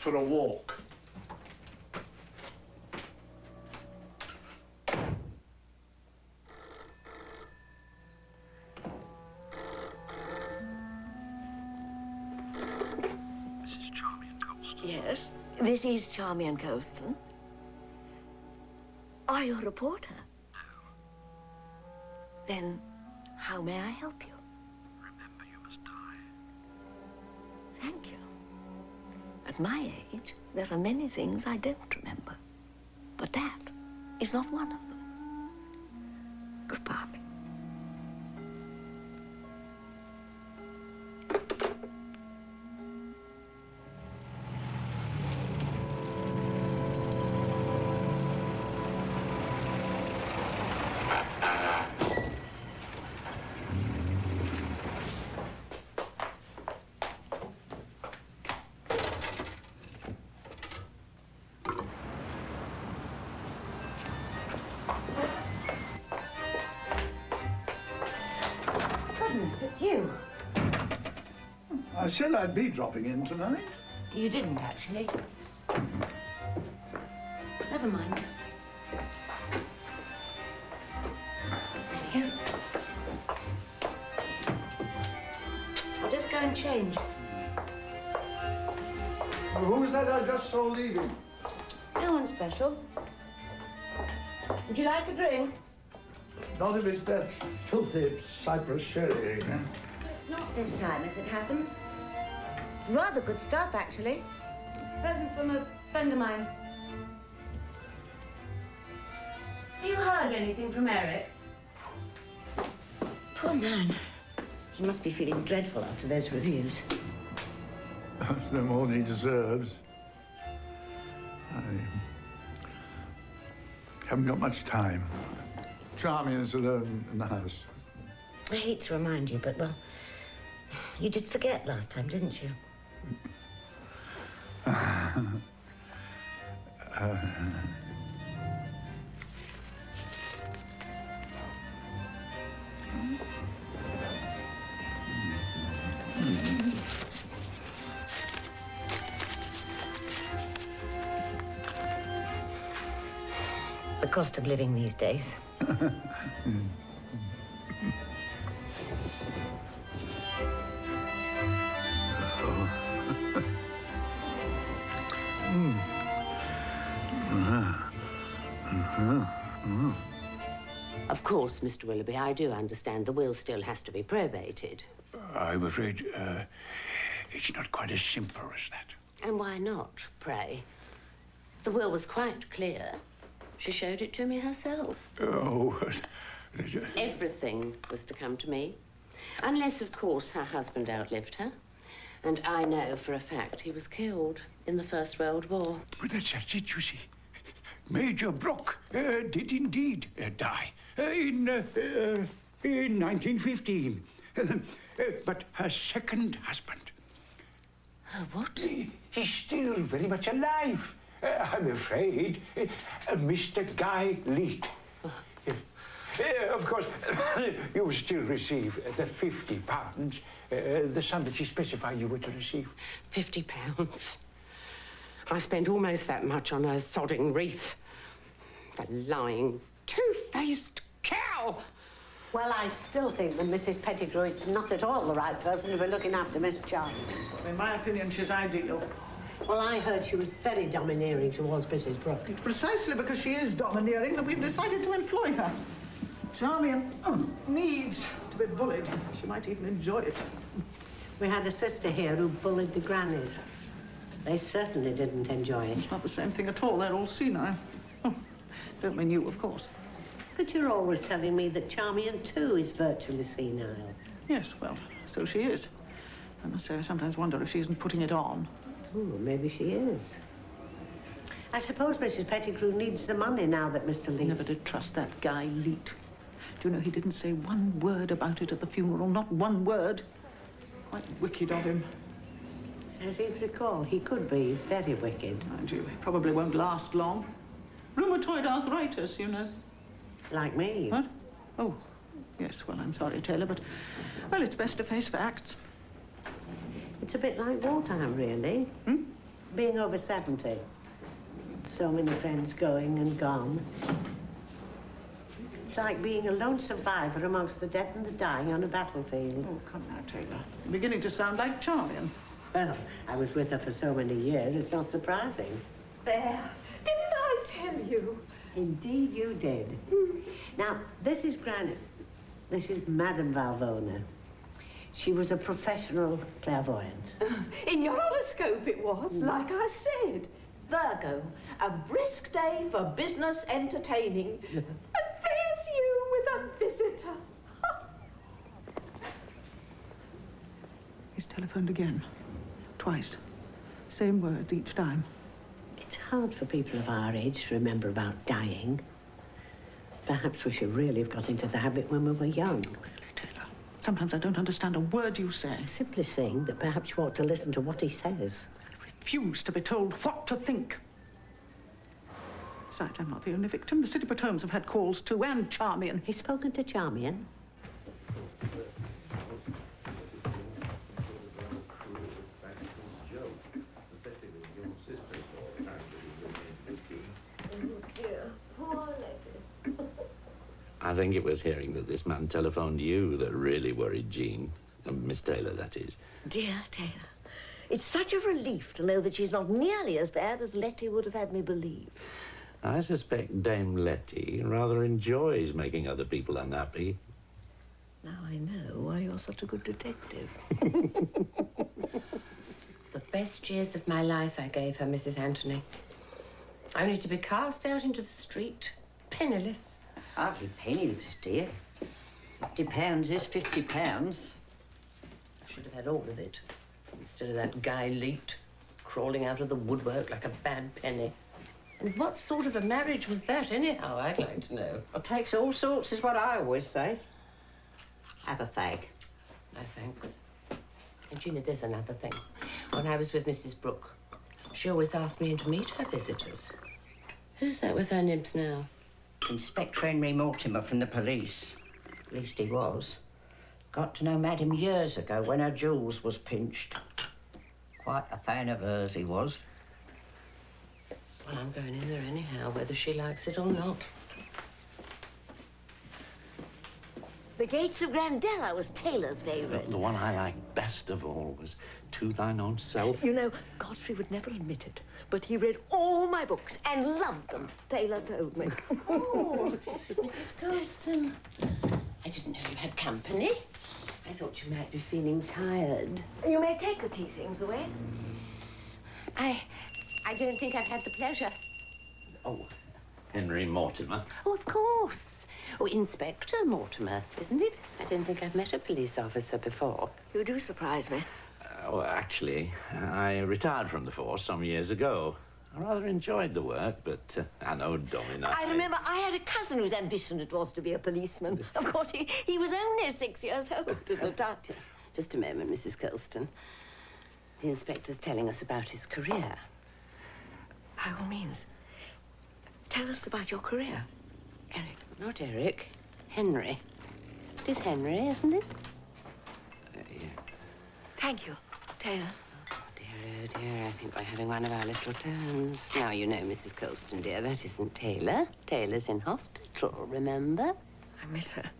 for a walk. Yes, this is Charmy and Colston. Are you a reporter? No. Then how may I help you? Remember, you must die. Thank you. At my age, there are many things I don't remember. But that is not one of them. Goodbye. It's you. I said I'd be dropping in tonight. You didn't, actually. Never mind. There you go. I'll just go and change. Who's that I just saw leaving? No one special. Would you like a drink? Not if it's that filthy Cyprus sherry again. It's not this time, as it happens. Rather good stuff, actually. Present from a friend of mine. Have you heard anything from Eric? Poor man. He must be feeling dreadful after those reviews. That's no more than he deserves. I haven't got much time. Charmy is alone in the house. I hate to remind you, but, well, you did forget last time, didn't you? The cost of living these days. Of course, Mr. Willoughby, I do understand the will still has to be probated. I'm afraid it's not quite as simple as that. And why not, pray? The will was quite clear. She showed it to me herself. Oh, Everything was to come to me. Unless, of course, her husband outlived her. And I know for a fact he was killed in the First World War. but that's it, you see. Major Brock did indeed die in 1915. But her second husband... What? He's still very much alive. I'm afraid. Mr. Guy Leet. Of course, you still receive the £50, the sum that she specified you were to receive. £50. I spent almost that much on a sodding wreath. The lying, two-faced cow! Well, I still think that Mrs. Pettigrew is not at all the right person to be looking after Miss Charlie. In my opinion, she's ideal. Well, I heard she was very domineering towards Mrs. Brooke. It's precisely because she is domineering that we've decided to employ her. Charmy needs to be bullied. She might even enjoy it. We had a sister here who bullied the grannies. They certainly didn't enjoy it. It's not the same thing at all. They're all senile. Oh, don't mean you, of course. But you're always telling me that Charmian, too, is virtually senile. Yes, well, so she is. I must say, I sometimes wonder if she isn't putting it on. Oh, maybe she is. I suppose Mrs. Pettigrew needs the money now that Mr. Leet... I never did trust that guy, Leet. Do you know he didn't say one word about it at the funeral? Not one word. Quite wicked of him. So I seem to recall, he could be very wicked. Mind you, he probably won't last long. Rheumatoid arthritis, you know. Like me. What? Oh, yes, well, I'm sorry, Taylor, but, well, it's best to face facts. It's a bit like wartime, really. being over 70. So many friends going and gone. It's like being a lone survivor amongst the dead and the dying on a battlefield. Oh, come now, Taylor. You're beginning to sound like Charmian. Well, I was with her for so many years, it's not surprising. There. Didn't I tell you? Indeed you did. Now, this is Granny. This is Madame Valvona. She was a professional clairvoyant. In your horoscope it was, like I said. Virgo, a brisk day for business entertaining. And there's you with a visitor. He's telephoned again. Twice. Same words each time. It's hard for people of our age to remember about dying. Perhaps we should really have got into the habit when we were young. Really, Taylor. Sometimes I don't understand a word you say. Simply saying that perhaps you ought to listen to what he says. I refuse to be told what to think. Besides, I'm not the only victim. The City Homes have had calls too, and Charmian. He's spoken to Charmian. I think it was hearing that this man telephoned you that really worried Jean. Miss Taylor, that is. Dear Taylor, it's such a relief to know that she's not nearly as bad as Letty would have had me believe. I suspect Dame Letty rather enjoys making other people unhappy. Now I know why you're such a good detective. The best years of my life I gave her, Mrs. Anthony. Only to be cast out into the street, penniless. Hardly penniless, dear. £50 is £50. I should have had all of it, instead of that guy Leet crawling out of the woodwork like a bad penny. And what sort of a marriage was that, anyhow, I'd like to know. It takes all sorts, is what I always say. Have a fag. No, thanks. And Gina, there's another thing. When I was with Mrs. Brooke, she always asked me in to meet her visitors. Who's that with her nibs now? Inspector Henry Mortimer from the police. At least he was. Got to know Madam years ago when her jewels was pinched. Quite a fan of hers, he was. Well, I'm going in there anyhow, whether she likes it or not. The Gates of Grandella was Taylor's favourite. The one I liked best of all was To Thine Own Self. You know, Godfrey would never admit it, but he read all my books and loved them, Taylor told me. Oh, Mrs. Colston. I didn't know you had company. I thought you might be feeling tired. You may take the tea things away. I don't think I've had the pleasure. Oh, Henry Mortimer. Oh, of course. Oh, Inspector Mortimer, isn't it? I don't think I've met a police officer before. You do surprise me. Well, actually, I retired from the force some years ago. I rather enjoyed the work, but I know Domina. I remember I had a cousin whose ambition it was to be a policeman. Of course, he was only 6 years old at the time. Just a moment, Mrs. Colston. The inspector's telling us about his career. By all means, tell us about your career, Eric. Not Eric. Henry. It is Henry, isn't it? Yeah. Thank you, Taylor. Oh, dear, I think we're having one of our little turns. Now, you know, Mrs. Colston, dear, that isn't Taylor. Taylor's in hospital, remember? I miss her.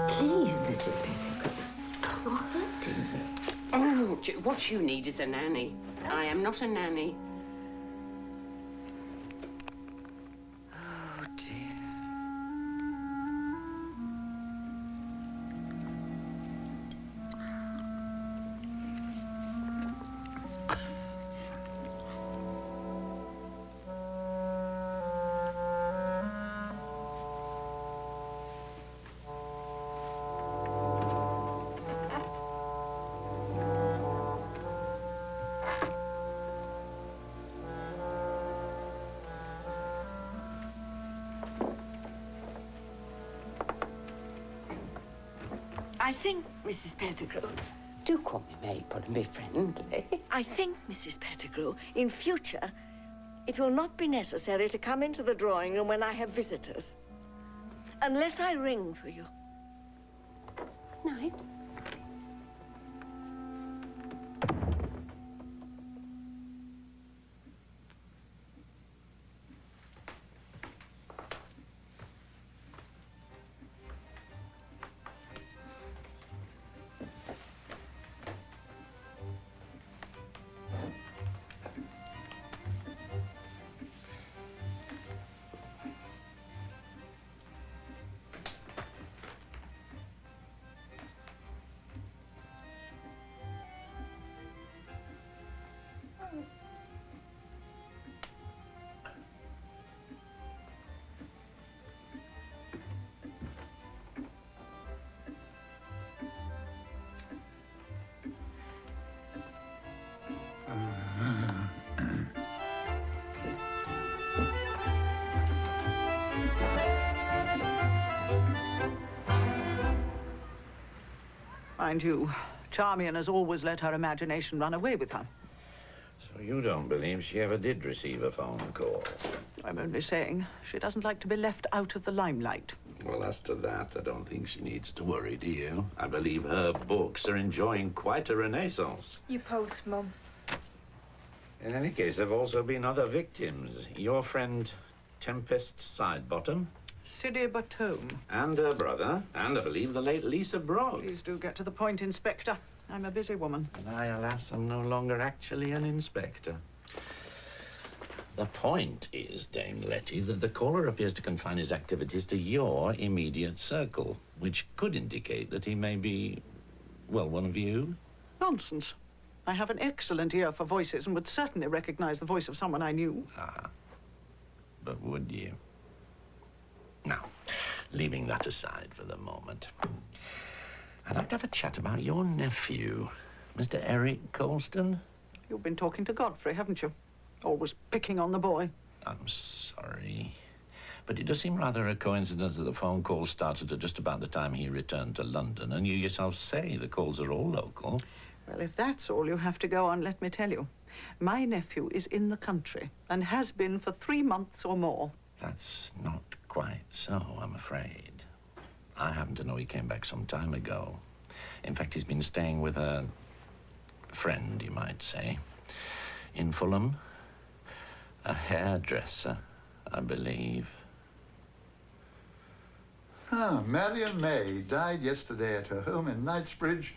Please, Mrs. Pettigrew. You're hurting me. Oh, what you need is a nanny. I am not a nanny. Oh, dear. I think, Mrs. Pettigrew, Do call me Maple and be friendly. I think, Mrs. Pettigrew, in future, It will not be necessary to come into the drawing room when I have visitors. Unless I ring for you. Night. Mind you, Charmian has always let her imagination run away with her. So you don't believe she ever did receive a phone call? I'm only saying she doesn't like to be left out of the limelight. Well, as to that, I don't think she needs to worry, do you? I believe her books are enjoying quite a renaissance. You post, Mum. In any case, there have also been other victims. Your friend Tempest Sidebottom. Sidney Batome. And her brother, and I believe the late Lisa Broad. Please do get to the point, Inspector. I'm a busy woman. And I, alas, am no longer actually an inspector. The point is, Dame Letty, that the caller appears to confine his activities to your immediate circle, which could indicate that he may be, well, one of you. Nonsense. I have an excellent ear for voices and would certainly recognize the voice of someone I knew. Ah, but would you? Now, leaving that aside for the moment, I'd like to have a chat about your nephew, Mr. Eric Colston. You've been talking to Godfrey, haven't you? Always picking on the boy. I'm sorry, but it does seem rather a coincidence that the phone call started at just about the time he returned to London, and you yourself say the calls are all local. Well, if that's all you have to go on, let me tell you. My nephew is in the country and has been for 3 months or more. That's not quite so, I'm afraid. I happen to know he came back some time ago. In fact, he's been staying with a friend, you might say, in Fulham. A hairdresser, I believe. Ah, Marion May died yesterday at her home in Knightsbridge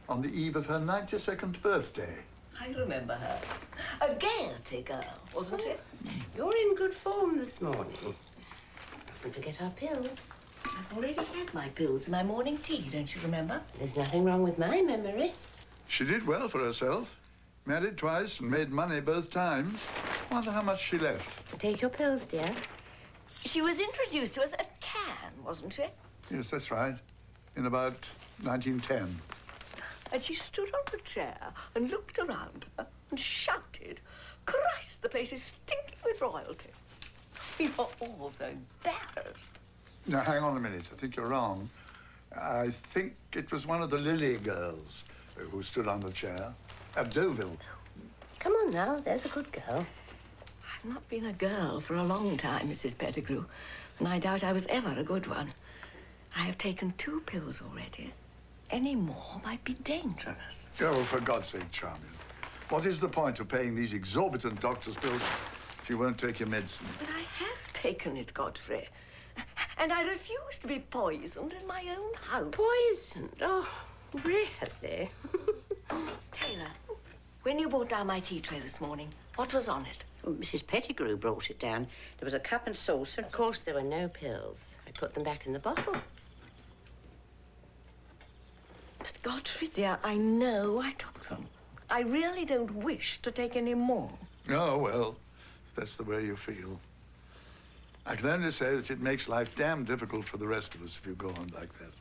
on the eve of her 92nd birthday. I remember her. A Gaiety girl, wasn't she? You're in good form this morning. Mustn't forget our pills. I've already had my pills and my morning tea, don't you remember? There's nothing wrong with my memory. She did well for herself. Married twice and made money both times. Wonder how much she left. Take your pills, dear. She was introduced to us at Cannes, wasn't she? Yes, that's right. In about 1910. And she stood on the chair and looked around her and shouted, "Christ, the place is stinking with royalty." We were all so embarrassed. Now, hang on a minute. I think you're wrong. I think it was one of the Lily girls who stood on the chair at Deauville. Come on now, there's a good girl. I've not been a girl for a long time, Mrs. Pettigrew, and I doubt I was ever a good one. I have taken 2 pills already. Any more might be dangerous. Oh, for God's sake, Charmian. What is the point of paying these exorbitant doctor's bills if you won't take your medicine? But I have taken it, Godfrey. And I refuse to be poisoned in my own house. Poisoned? Oh, really? Taylor, when you brought down my tea tray this morning, what was on it? Well, Mrs. Pettigrew brought it down. There was a cup and saucer. Of course, there were no pills. I put them back in the bottle. But Godfrey, dear, I know I took them. I really don't wish to take any more. Oh, well, if that's the way you feel. I can only say that it makes life damn difficult for the rest of us if you go on like that.